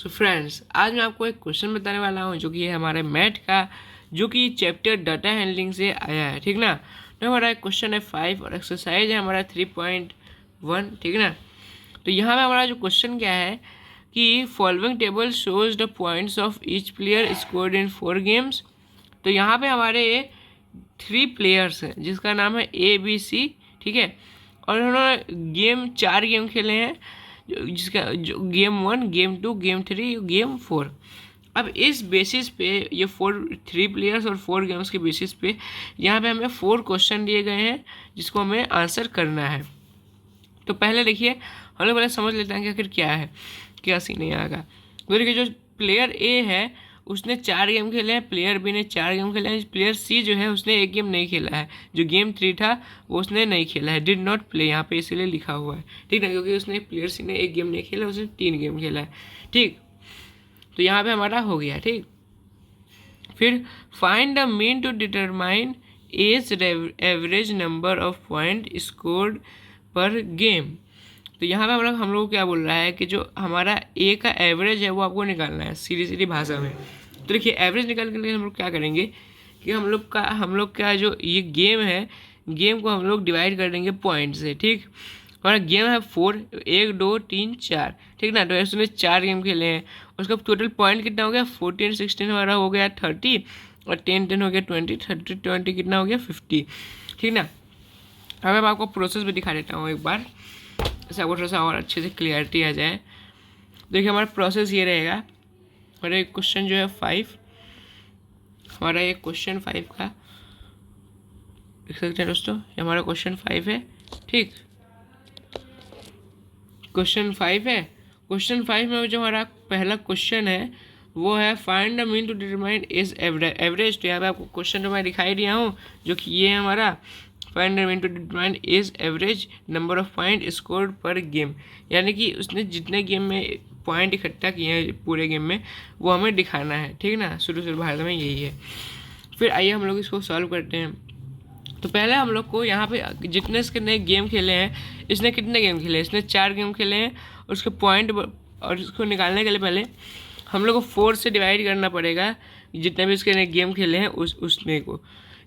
So friends, आज मैं आपको एक क्वेश्चन बताने वाला हूँ जो कि है हमारे मैथ का, जो कि चैप्टर डाटा हैंडलिंग से आया है। ठीक ना। तो हमारा क्वेश्चन है 5 और एक्सरसाइज है हमारा 3.1। ठीक ना। तो यहाँ पे हमारा जो क्वेश्चन क्या है कि following table shows the points of each player scored in 4 games. तो यहाँ पे हमारे 3 प्लेयर्स हैं जिसका नाम है ABC। ठीक है। और उन्होंने 4 गेम खेले हैं, जिसका जो गेम 1, गेम 2, गेम 3, गेम 4। अब इस बेसिस पे ये 3 प्लेयर्स और 4 गेम्स के बेसिस पे यहाँ पे हमें 4 क्वेश्चन दिए गए हैं जिसको हमें आंसर करना है। तो पहले देखिए, हम लोग पहले समझ लेते हैं कि आखिर क्या है, क्या सीन है यहाँ का। तो देखिए, जो प्लेयर ए है उसने 4 गेम खेले हैं, प्लेयर बी ने 4 गेम खेले हैं, प्लेयर सी जो है उसने 1 गेम नहीं खेला है, जो गेम 3 था वो उसने नहीं खेला है, डिड नॉट प्ले यहाँ पे इसीलिए लिखा हुआ है। ठीक है, क्योंकि उसने प्लेयर सी ने 1 गेम नहीं खेला, उसने 3 गेम खेला है। ठीक, तो यहाँ पे हमारा हो गया। ठीक, फिर find the mean to determine as average number of point scored per game. तो यहाँ पे हम लोग क्या बोल रहा है कि जो हमारा ए का एवरेज है वो आपको निकालना है सीधी सीधी भाषा में। तो देखिए, एवरेज निकालने के लिए हम लोग क्या करेंगे कि हम लोग का जो ये गेम है, गेम को हम लोग डिवाइड कर देंगे पॉइंट से। ठीक, हमारा गेम है 4, 1 2 3 4। ठीक ना। तो इसने 4 गेम खेले हैं, उसका टोटल पॉइंट कितना हो गया 14 16 हमारा हो गया 30, और 10 10 हो गया 20, 30 20 कितना हो गया 50। ठीक ना। अब मैं आपको प्रोसेस भी दिखा देता हूँ एक बार, ऐसे आपको थोड़ा सा और अच्छे से क्लियरिटी आ जाए। देखिए, हमारा प्रोसेस ये रहेगा। हमारा एक क्वेश्चन जो है 5, हमारा एक क्वेश्चन 5 का देख सकते हैं दोस्तों, ये हमारा क्वेश्चन 5 है। ठीक, क्वेश्चन 5 है। क्वेश्चन 5 में जो हमारा पहला क्वेश्चन है वो है find the mean to determine is average. तो यहाँ पे आपको क्वेश्चन तो मैं दिखाई दिया हूँ, जो कि ये है हमारा find the mean to determine is average number of point scored per game, यानी कि उसने जितने गेम में पॉइंट इकट्ठा किए हैं पूरे गेम में वो हमें दिखाना है। ठीक ना, शुरू भारत में यही है। फिर आइए हम लोग इसको सॉल्व करते हैं। तो पहले हम लोग को यहाँ पे जितने इसके नए गेम खेले हैं, इसने कितने गेम खेले हैं, इसने 4 गेम खेले हैं, और उसके पॉइंट और इसको निकालने के लिए पहले हम लोग को 4 से डिवाइड करना पड़ेगा जितने भी इसके नए गेम खेले हैं उसने को,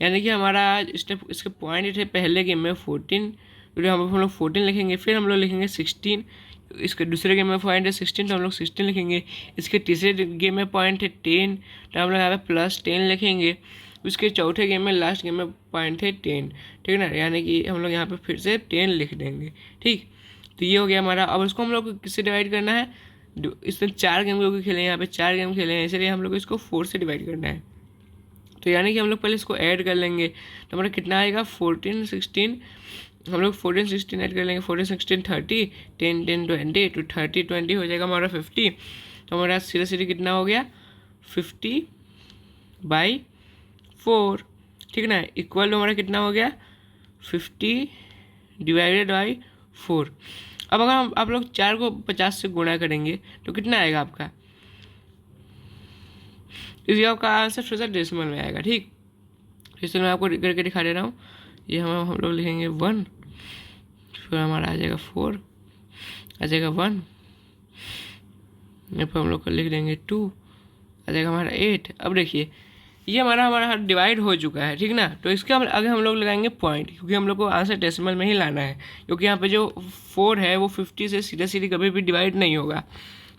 यानी कि हमारा इसके पॉइंट थे पहले गेम में 14, तो हम लोग 14 लिखेंगे। फिर हम लोग लिखेंगे 16, इसके दूसरे गेम में पॉइंट है 16, तो हम लोग 16 लिखेंगे। इसके तीसरे गेम में पॉइंट है 10, तो हम लोग यहाँ पे +10 लिखेंगे। उसके चौथे गेम में, लास्ट गेम में पॉइंट है 10। ठीक है ना, यानी कि हम लोग यहाँ पे फिर से 10 लिख देंगे। ठीक, तो ये हो गया हमारा। अब उसको हम लोग किससे डिवाइड करना है, इसने 4 गेम लोग खेले हैं, यहाँ पे 4 गेम खेले हैं, इसलिए हम लोग इसको 4 से डिवाइड करना है। तो यानी कि हम लोग पहले इसको ऐड कर लेंगे, तो हमारा कितना आएगा 14 16, हम लोग 14 16 ऐड कर लेंगे, 14 16 30, 10 10 20, तो 30 20 हो जाएगा हमारा 50। तो हमारा सीधे सीधे कितना हो गया 50/4। ठीक ना, इक्वल हमारा कितना हो गया 50 डिवाइडेड बाई 4। अब अगर हम आप लोग 4 को 50 से गुणा करेंगे तो कितना आएगा आपका, इस आपका आंसर थोड़ा सा डेसिमल में आएगा। ठीक, इसलिए मैं आपको करके दिखा दे रहा हूँ। ये हम लोग लिखेंगे 1, फिर हमारा आ जाएगा 4, आ जाएगा 1, यहाँ पर हम लोग लिख देंगे 2, आ जाएगा हमारा 8। अब देखिए, ये हमारा डिवाइड हो चुका है। ठीक ना, तो इसके आगे हम लोग लगाएंगे पॉइंट, क्योंकि हम लोग को आंसर डेसिमल में ही लाना है, क्योंकि यहाँ पे जो 4 है वो 50 से सीधे सीधे कभी भी डिवाइड नहीं होगा,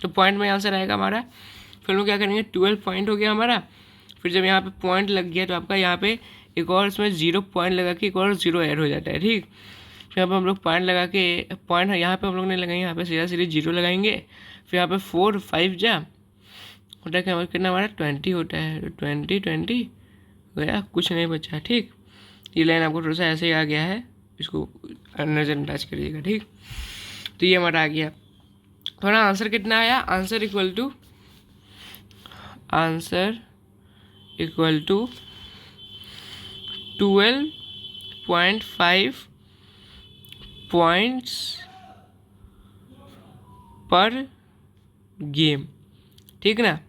तो पॉइंट में आंसर आएगा हमारा। फिर हम लोग क्या करेंगे 12 पॉइंट हो गया हमारा। फिर जब यहाँ पे पॉइंट लग गया तो आपका यहाँ पे एक और इसमें 0 पॉइंट लगा के एक और 0 ऐड हो जाता है। ठीक, फिर यहाँ पे हम लोग पॉइंट लगा के, पॉइंट यहाँ पे हम लोग नहीं लगाएंगे, यहाँ पे सीधा सीधे 0 लगाएंगे। फिर यहाँ पे 4 5 जा होता है, क्या कितना हमारा 20 होता है, तो 20 20 गया, कुछ नहीं बचा। ठीक, ये लाइन आपको थोड़ा सा ऐसे ही आ गया है, इसको नज़रअंदाज करिएगा। ठीक, तो ये हमारा आ गया। थोड़ा आंसर कितना आया, answer equal to 12.5 points per game. ठीक ना,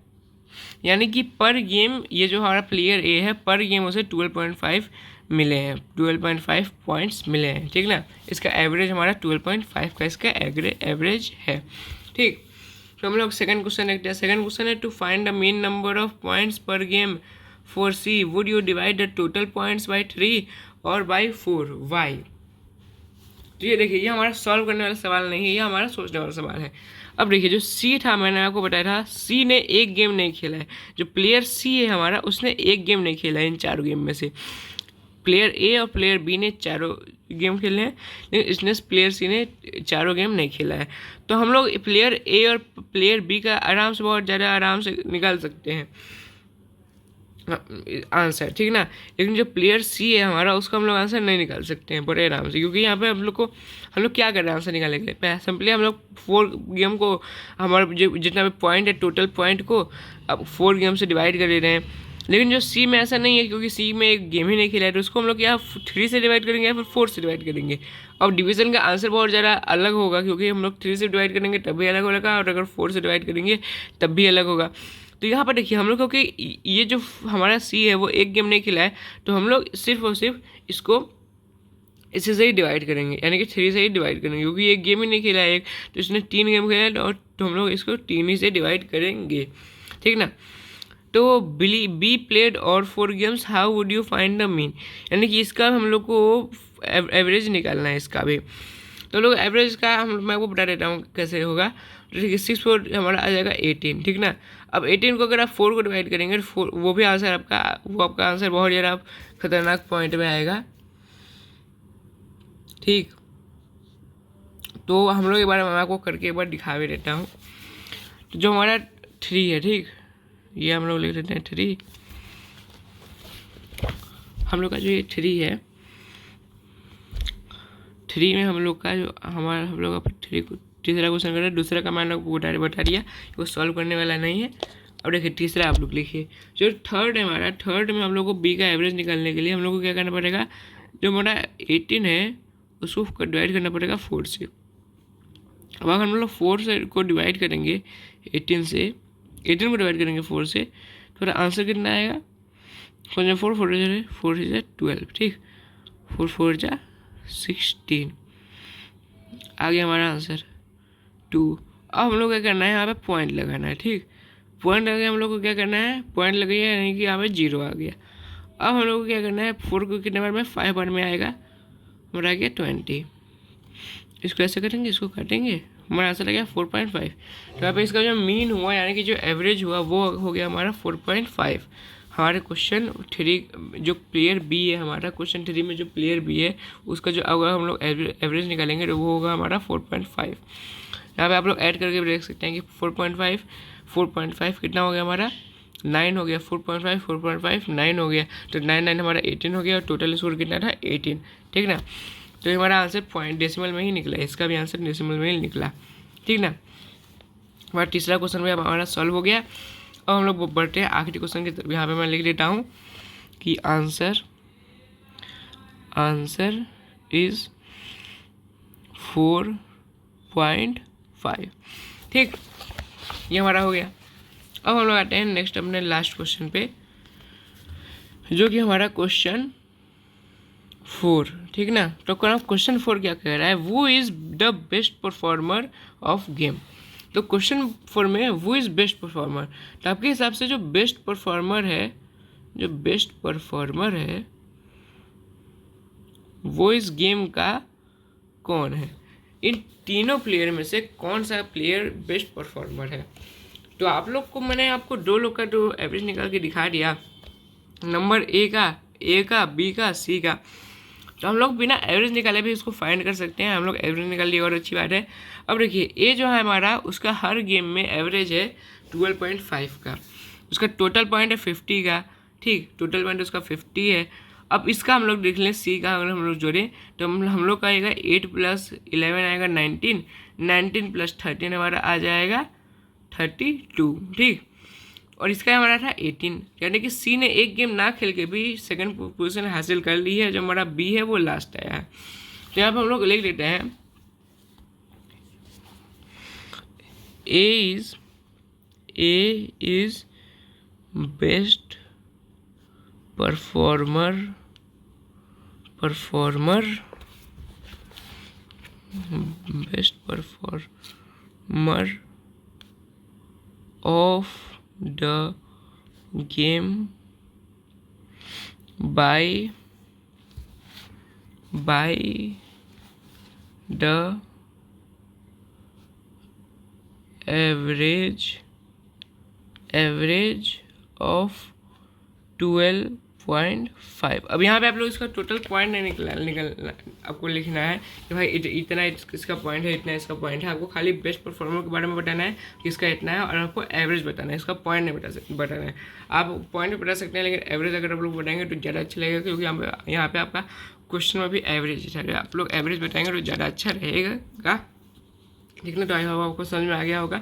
यानी कि पर गेम ये जो हमारा प्लेयर ए है, पर गेम उसे 12.5 मिले हैं, 12.5 पॉइंट्स मिले हैं। ठीक ना, इसका एवरेज हमारा 12.5 का इसका एवरेज है। ठीक, तो हम लोग सेकंड क्वेश्चन देखते हैं। सेकंड क्वेश्चन है to find the mean number of points per game for C, would you divide the total points by 3 और बाई 4, वाई। तो ये देखिए, ये हमारा सॉल्व करने वाला सवाल नहीं है, ये हमारा सोचने वाला सवाल है। अब देखिए, जो सी था, मैंने आपको बताया था, सी ने एक गेम नहीं खेला है। जो प्लेयर सी है हमारा, उसने एक गेम नहीं खेला है इन चारों गेम में से। प्लेयर ए और प्लेयर बी ने चारों गेम खेले हैं, लेकिन इसने प्लेयर सी ने चारों गेम नहीं खेला है। तो हम लोग प्लेयर ए और प्लेयर बी का आराम से, बहुत ज़्यादा आराम से निकाल सकते हैं आंसर, ठीक ना। लेकिन जो प्लेयर सी है हमारा, उसका हम लोग आंसर नहीं निकाल सकते हैं बड़े आराम से, क्योंकि यहाँ पे हम लोग क्या कर रहे हैं आंसर निकालने के लिए। सिंपली हम लोग 4 गेम को, हमारा जो जितना भी पॉइंट है, टोटल पॉइंट को अब 4 गेम से डिवाइड कर ले रहे हैं। लेकिन जो सी में ऐसा नहीं है, क्योंकि सी में एक गेम ही नहीं खेला है, तो उसको हम लोग या 3 से डिवाइड करेंगे या फिर 4 से डिवाइड करेंगे। अब डिवीजन का आंसर बहुत ज़्यादा अलग होगा, क्योंकि हम लोग 3 से डिवाइड करेंगे तब भी अलग होगा, और अगर 4 से डिवाइड करेंगे तब भी अलग होगा। तो यहाँ पर देखिए, हम लोग क्योंकि ये जो हमारा सी है वो एक गेम नहीं खेला है, तो हम लोग सिर्फ और सिर्फ इसको इससे से ही डिवाइड करेंगे, यानी कि 3 से ही डिवाइड करेंगे, क्योंकि एक गेम ही नहीं खेला है एक, तो इसने 3 गेम खेला है, और तो हम लोग इसको 3 ही से डिवाइड करेंगे, ठीक ना। तो बी प्लेड और 4 games, how would you find the mean, यानी कि इसका हम लोग को एवरेज निकालना है इसका भी। तो लोग एवरेज का मैं आपको बता देता हूँ कैसे होगा। तो ठीक है, 6 4 हमारा आ जाएगा 18, ठीक ना। अब 18 को अगर आप 4 को डिवाइड करेंगे तो 4, वो भी आंसर आपका आंसर बहुत ज़्यादा खतरनाक पॉइंट में आएगा, ठीक। तो हम लोग एक बार, मैं आपको करके एक बार दिखा भी देता हूँ। तो जो हमारा 3 है, ठीक, ये हम लोग लिख देते हैं 3। हम लोग का जो ये 3 है, 3 में हम लोग का जो हम लोग का 3 को तीसरा क्वेश्चन कर रहे हैं। दूसरा का मैं लोग बता दिया, वो सॉल्व करने वाला नहीं है। अब देखिए तीसरा आप लोग लिखिए। जो थर्ड है हमारा, थर्ड में हम लोग को बी का एवरेज निकालने के लिए हम लोग को क्या करना पड़ेगा, जो हमारा 18 है उसको डिवाइड करना पड़ेगा 4 से। अब अगर हम लोग 4 से को डिवाइड करेंगे 18 से, 18 को डिवाइड करेंगे 4 से, तो आंसर कितना आएगा, 4 4 4 4 12, ठीक, 4 4 जा 16, आ गया हमारा आंसर 2। अब हम लोग क्या करना है, यहाँ पे पॉइंट लगाना है, ठीक। पॉइंट लगे हम लोग को क्या करना है, पॉइंट लगे यानी कि यहाँ पे 0 आ गया। अब हम लोग को क्या करना है, 4 को कितने बार में, 5 बार में आएगा, हमारा आ गया 20। इसको ऐसे करेंगे, इसको काटेंगे, हमारा आंसर आ गया 4.5। तो यहाँ पे इसका जो मीन हुआ, यानी कि जो एवरेज हुआ, वो हो गया हमारा 4.5। हमारे क्वेश्चन 3, जो प्लेयर बी है हमारा, क्वेश्चन 3 में जो प्लेयर बी है, उसका जो अगर हम लोग एवरेज निकालेंगे तो वो होगा हमारा 4.5। यहाँ पे आप लोग ऐड करके देख सकते हैं कि 4.5 कितना हो गया हमारा, 9 हो गया। 4.5 9 हो गया, तो 9 हमारा 18 हो गया, और टोटल स्कोर कितना था 18, ठीक ना। तो ये हमारा आंसर पॉइंट डेसिमल में ही निकला, इसका भी आंसर डेसिमल में ही निकला, ठीक ना। हमारा तीसरा क्वेश्चन भी हमारा सॉल्व हो गया। अब हम लोग बढ़ते हैं आखिरी क्वेश्चन की तरफ। यहाँ पे मैं लिख देता हूँ कि आंसर इज 4.5, ठीक, ये हमारा हो गया। अब हम लोग आते हैं नेक्स्ट अपने लास्ट क्वेश्चन पे, जो कि हमारा क्वेश्चन 4, ठीक ना। तो क्वेश्चन 4 क्या कह रहा है, वो is the best performer of game. तो क्वेश्चन 4 में वो इज बेस्ट परफॉर्मर, तो आपके हिसाब से जो बेस्ट परफॉर्मर है, वो इस गेम का कौन है, इन तीनों प्लेयर में से कौन सा प्लेयर बेस्ट परफॉर्मर है। तो आप लोग को मैंने आपको 2 लोग का तो एवरेज निकाल के दिखा दिया, नंबर ए का, बी का, सी का। तो हम लोग बिना एवरेज निकाले भी इसको फाइंड कर सकते हैं। हम लोग एवरेज निकाल लिए और अच्छी बात है। अब देखिए ए जो है हमारा, उसका हर गेम में एवरेज है 12.5 का, उसका टोटल पॉइंट है 50 का, ठीक, टोटल पॉइंट उसका 50 है। अब इसका हम लोग देख लें, सी का अगर हम लोग जोड़ें तो हम लोग का आएगा 8 + 11 आएगा 19, 19 + 13 हमारा आ जाएगा 32, ठीक। और इसका हमारा था 18, यानी कि सी ने एक गेम ना खेल के भी सेकंड पोजीशन हासिल कर ली है। जो हमारा बी है वो लास्ट आया है। तो यहाँ पर हम लोग लिख देते हैं A is best performer of the game by the average of 12.5। अब यहाँ पे आप लोग इसका टोटल पॉइंट नहीं निकलना आपको लिखना है कि भाई इतना इसका पॉइंट है, इतना इसका पॉइंट है। आपको खाली बेस्ट परफॉर्मर के बारे में बताना है कि इसका इतना है, और आपको एवरेज बताना है, इसका पॉइंट नहीं बताना है। आप पॉइंट बता सकते हैं, लेकिन एवरेज अगर आप लोग बताएंगे तो ज़्यादा अच्छा लगेगा, क्योंकि यहाँ पे आपका क्वेश्चन में भी एवरेज है। आप लोग एवरेज बताएंगे तो ज़्यादा अच्छा रहेगा। ठीक ना? तो आई होप आपको समझ में आ गया होगा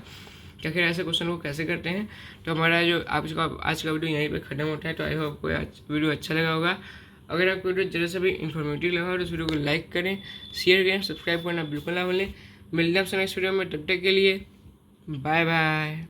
कि आखिर ऐसे क्वेश्चन को कैसे करते हैं। तो हमारा जो आज का वीडियो यहीं पे खत्म होता है। तो आई होप आपको वीडियो अच्छा लगा होगा। अगर आपको वीडियो जरा सा भी इन्फॉर्मेटिव लगा हो तो इस वीडियो को लाइक करें, शेयर करें, सब्सक्राइब करना बिल्कुल ना भूलें। मिलते हैं आपसे नेक्स्ट वीडियो में, तब तक के लिए बाय बाय।